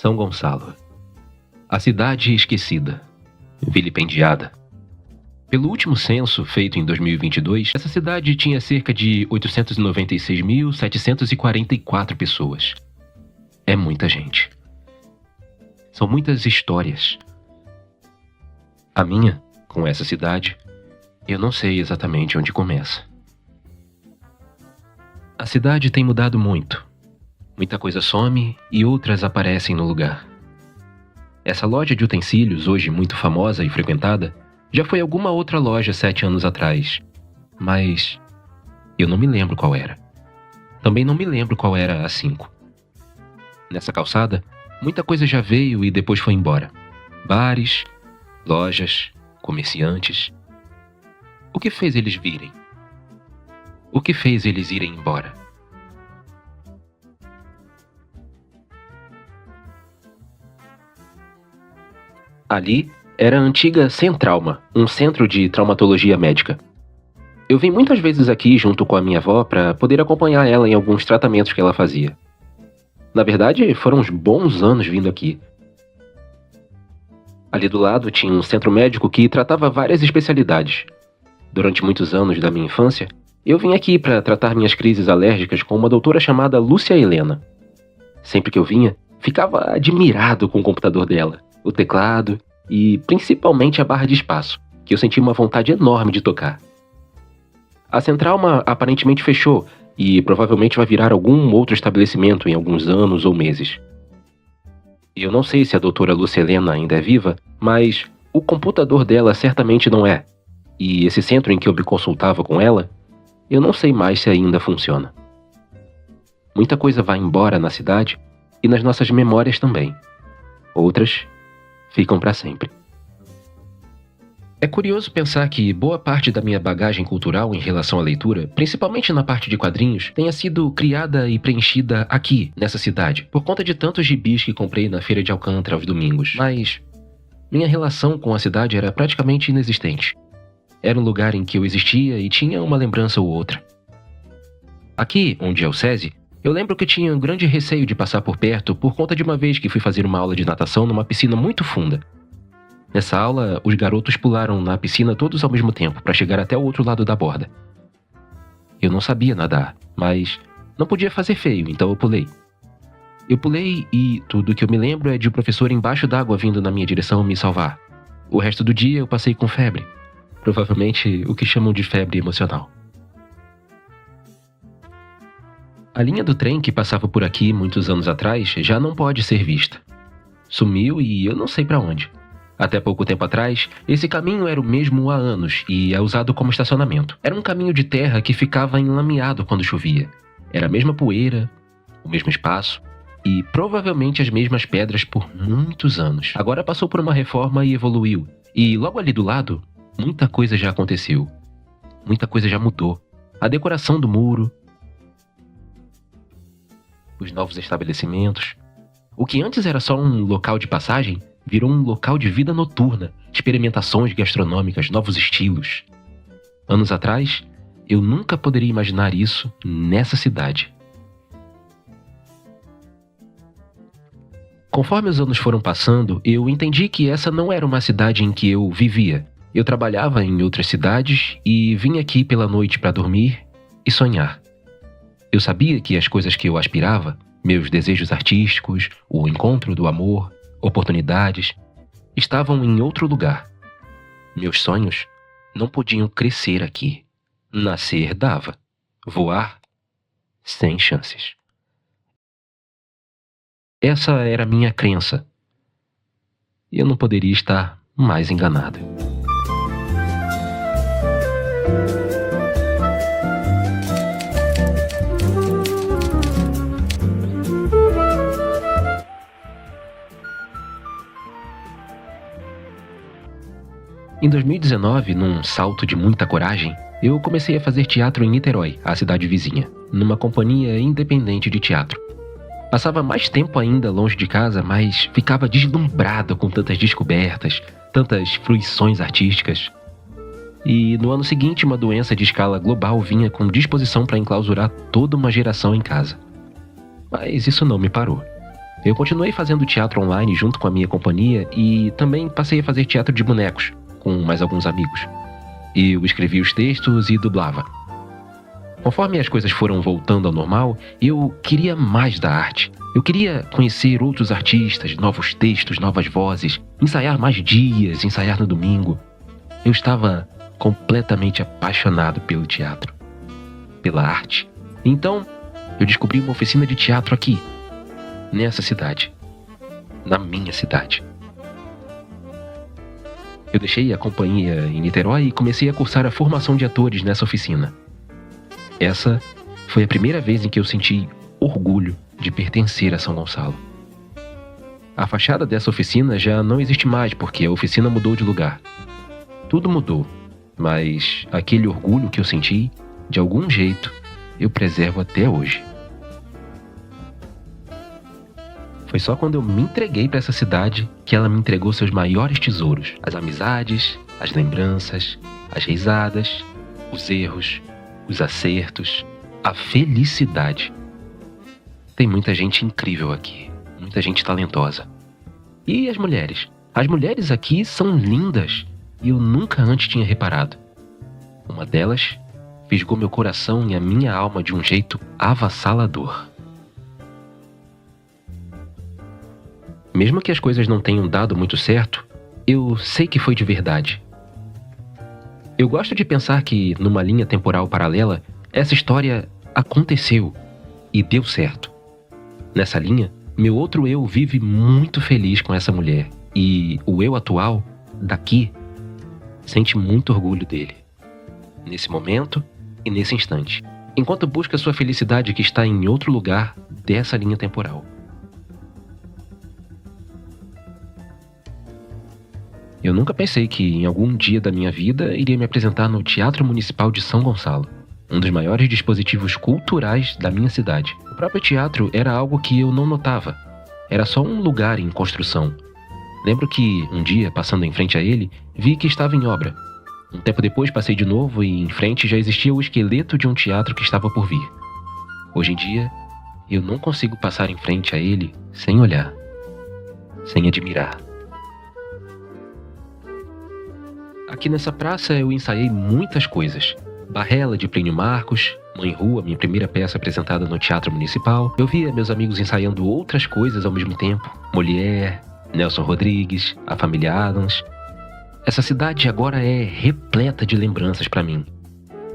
São Gonçalo. A cidade esquecida, vilipendiada. Pelo último censo, feito em 2022, essa cidade tinha cerca de 896.744 pessoas. É muita gente. São muitas histórias. A minha, com essa cidade, eu não sei exatamente onde começa. A cidade tem mudado muito. Muita coisa some e outras aparecem no lugar. Essa loja de utensílios, hoje muito famosa e frequentada, já foi alguma outra loja 7 anos atrás. Mas eu não me lembro qual era. Também não me lembro qual era há 5. Nessa calçada, muita coisa já veio e depois foi embora. Bares, lojas, comerciantes. O que fez eles virem? O que fez eles irem embora? Ali era a antiga Centrauma, um centro de traumatologia médica. Eu vim muitas vezes aqui junto com a minha avó para poder acompanhar ela em alguns tratamentos que ela fazia. Na verdade, foram uns bons anos vindo aqui. Ali do lado tinha um centro médico que tratava várias especialidades. Durante muitos anos da minha infância, eu vim aqui para tratar minhas crises alérgicas com uma doutora chamada Lúcia Helena. Sempre que eu vinha, ficava admirado com o computador dela, o teclado e principalmente a barra de espaço, que eu sentia uma vontade enorme de tocar. A Centrauma aparentemente fechou e provavelmente vai virar algum outro estabelecimento em alguns anos ou meses. Eu não sei se a doutora Lúcia Helena ainda é viva, mas o computador dela certamente não é. E esse centro em que eu me consultava com ela, eu não sei mais se ainda funciona. Muita coisa vai embora na cidade e nas nossas memórias também. Outras ficam para sempre. É curioso pensar que boa parte da minha bagagem cultural em relação à leitura, principalmente na parte de quadrinhos, tenha sido criada e preenchida aqui, nessa cidade, por conta de tantos gibis que comprei na feira de Alcântara aos domingos. Mas minha relação com a cidade era praticamente inexistente. Era um lugar em que eu existia e tinha uma lembrança ou outra. Aqui, onde é o SESI, eu lembro que tinha um grande receio de passar por perto por conta de uma vez que fui fazer uma aula de natação numa piscina muito funda. Nessa aula, os garotos pularam na piscina todos ao mesmo tempo para chegar até o outro lado da borda. Eu não sabia nadar, mas não podia fazer feio, então eu pulei. Eu pulei e tudo que eu me lembro é de o professor embaixo d'água vindo na minha direção me salvar. O resto do dia eu passei com febre. Provavelmente o que chamam de febre emocional. A linha do trem que passava por aqui muitos anos atrás já não pode ser vista. Sumiu e eu não sei para onde. Até pouco tempo atrás, esse caminho era o mesmo há anos e é usado como estacionamento. Era um caminho de terra que ficava enlameado quando chovia. Era a mesma poeira, o mesmo espaço e provavelmente as mesmas pedras por muitos anos. Agora passou por uma reforma e evoluiu. E logo ali do lado, muita coisa já aconteceu. Muita coisa já mudou. A decoração do muro, os novos estabelecimentos. O que antes era só um local de passagem, virou um local de vida noturna, experimentações gastronômicas, novos estilos. Anos atrás, eu nunca poderia imaginar isso nessa cidade. Conforme os anos foram passando, eu entendi que essa não era uma cidade em que eu vivia. Eu trabalhava em outras cidades e vim aqui pela noite para dormir e sonhar. Eu sabia que as coisas que eu aspirava, meus desejos artísticos, o encontro do amor, oportunidades, estavam em outro lugar. Meus sonhos não podiam crescer aqui. Nascer dava. Voar, sem chances. Essa era a minha crença. E eu não poderia estar mais enganado. Em 2019, num salto de muita coragem, eu comecei a fazer teatro em Niterói, a cidade vizinha, numa companhia independente de teatro. Passava mais tempo ainda longe de casa, mas ficava deslumbrado com tantas descobertas, tantas fruições artísticas. E no ano seguinte, uma doença de escala global vinha com disposição para enclausurar toda uma geração em casa. Mas isso não me parou. Eu continuei fazendo teatro online junto com a minha companhia e também passei a fazer teatro de bonecos com mais alguns amigos. Eu escrevia os textos e dublava. Conforme as coisas foram voltando ao normal, eu queria mais da arte. Eu queria conhecer outros artistas, novos textos, novas vozes, ensaiar mais dias, ensaiar no domingo. Eu estava completamente apaixonado pelo teatro, pela arte. Então, eu descobri uma oficina de teatro aqui, nessa cidade, na minha cidade. Eu deixei a companhia em Niterói e comecei a cursar a formação de atores nessa oficina. Essa foi a primeira vez em que eu senti orgulho de pertencer a São Gonçalo. A fachada dessa oficina já não existe mais porque a oficina mudou de lugar. Tudo mudou, mas aquele orgulho que eu senti, de algum jeito, eu preservo até hoje. Foi só quando eu me entreguei para essa cidade que ela me entregou seus maiores tesouros: as amizades, as lembranças, as risadas, os erros, os acertos, a felicidade. Tem muita gente incrível aqui, muita gente talentosa. E as mulheres? As mulheres aqui são lindas e eu nunca antes tinha reparado. Uma delas fisgou meu coração e a minha alma de um jeito avassalador. Mesmo que as coisas não tenham dado muito certo, eu sei que foi de verdade. Eu gosto de pensar que, numa linha temporal paralela, essa história aconteceu e deu certo. Nessa linha, meu outro eu vive muito feliz com essa mulher e o eu atual, daqui, sente muito orgulho dele. Nesse momento e nesse instante, enquanto busca sua felicidade que está em outro lugar dessa linha temporal. Eu nunca pensei que, em algum dia da minha vida, iria me apresentar no Teatro Municipal de São Gonçalo, um dos maiores dispositivos culturais da minha cidade. O próprio teatro era algo que eu não notava. Era só um lugar em construção. Lembro que, um dia, passando em frente a ele, vi que estava em obra. Um tempo depois passei de novo e, em frente, já existia o esqueleto de um teatro que estava por vir. Hoje em dia, eu não consigo passar em frente a ele sem olhar, sem admirar. Aqui nessa praça eu ensaiei muitas coisas. Barrela, de Plínio Marcos, Mãe Rua, minha primeira peça apresentada no Teatro Municipal. Eu via meus amigos ensaiando outras coisas ao mesmo tempo. Molière, Nelson Rodrigues, A Família Addams. Essa cidade agora é repleta de lembranças para mim.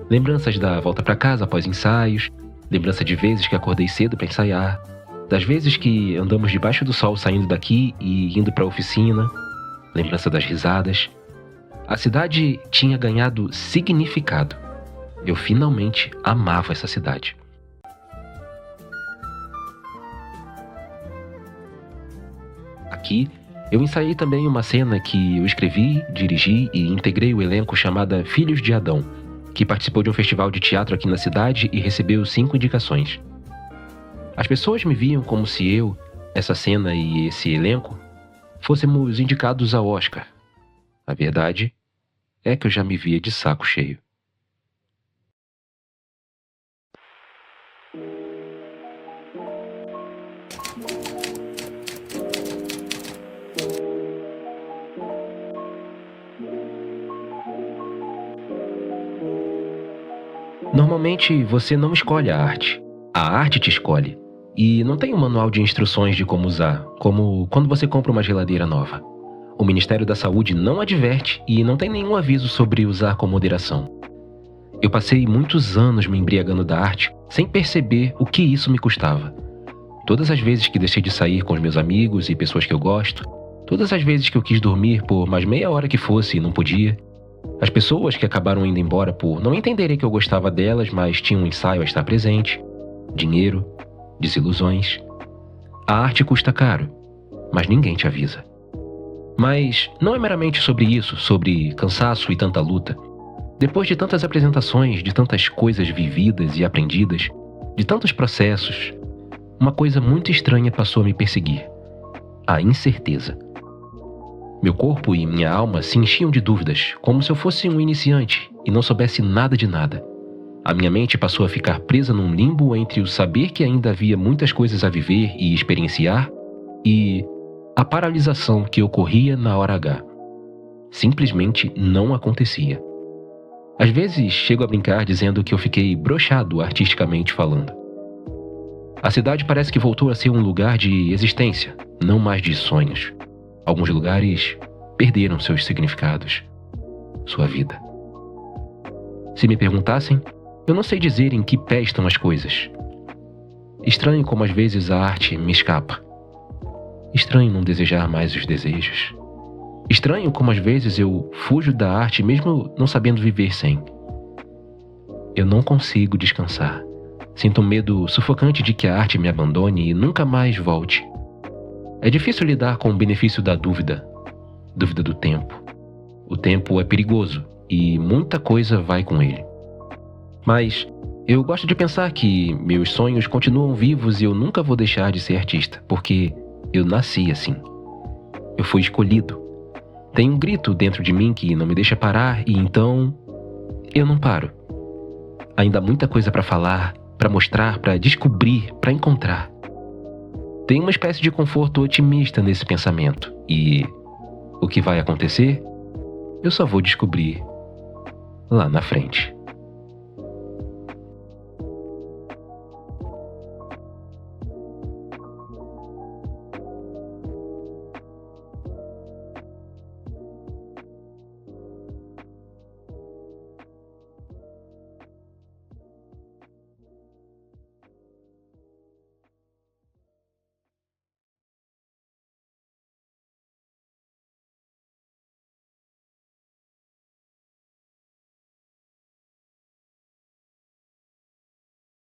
Lembranças da volta para casa após ensaios, lembrança de vezes que acordei cedo para ensaiar, das vezes que andamos debaixo do sol saindo daqui e indo para a oficina, lembrança das risadas. A cidade tinha ganhado significado. Eu finalmente amava essa cidade. Aqui, eu ensaiei também uma cena que eu escrevi, dirigi e integrei o elenco chamada Filhos de Adão, que participou de um festival de teatro aqui na cidade e recebeu 5 indicações. As pessoas me viam como se eu, essa cena e esse elenco, fôssemos indicados ao Oscar. A verdade é que eu já me via de saco cheio. Normalmente você não escolhe a arte te escolhe. E não tem um manual de instruções de como usar, como quando você compra uma geladeira nova. O Ministério da Saúde não adverte e não tem nenhum aviso sobre usar com moderação. Eu passei muitos anos me embriagando da arte sem perceber o que isso me custava. Todas as vezes que deixei de sair com os meus amigos e pessoas que eu gosto, todas as vezes que eu quis dormir por mais meia hora que fosse e não podia, as pessoas que acabaram indo embora por não entenderem que eu gostava delas, mas tinham um ensaio a estar presente, dinheiro, desilusões. A arte custa caro, mas ninguém te avisa. Mas não é meramente sobre isso, sobre cansaço e tanta luta. Depois de tantas apresentações, de tantas coisas vividas e aprendidas, de tantos processos, uma coisa muito estranha passou a me perseguir: a incerteza. Meu corpo e minha alma se enchiam de dúvidas, como se eu fosse um iniciante e não soubesse nada de nada. A minha mente passou a ficar presa num limbo entre o saber que ainda havia muitas coisas a viver e experienciar e a paralisação que ocorria na hora H. Simplesmente não acontecia. Às vezes chego a brincar dizendo que eu fiquei broxado artisticamente falando. A cidade parece que voltou a ser um lugar de existência, não mais de sonhos. Alguns lugares perderam seus significados, sua vida. Se me perguntassem, eu não sei dizer em que pé estão as coisas. Estranho como às vezes a arte me escapa. Estranho não desejar mais os desejos. Estranho como às vezes eu fujo da arte mesmo não sabendo viver sem. Eu não consigo descansar. Sinto um medo sufocante de que a arte me abandone e nunca mais volte. É difícil lidar com o benefício da dúvida do tempo. O tempo é perigoso e muita coisa vai com ele. Mas eu gosto de pensar que meus sonhos continuam vivos e eu nunca vou deixar de ser artista, porque eu nasci assim. Eu fui escolhido. Tem um grito dentro de mim que não me deixa parar e então eu não paro. Ainda há muita coisa para falar, para mostrar, para descobrir, para encontrar. Tem uma espécie de conforto otimista nesse pensamento e o que vai acontecer, eu só vou descobrir lá na frente.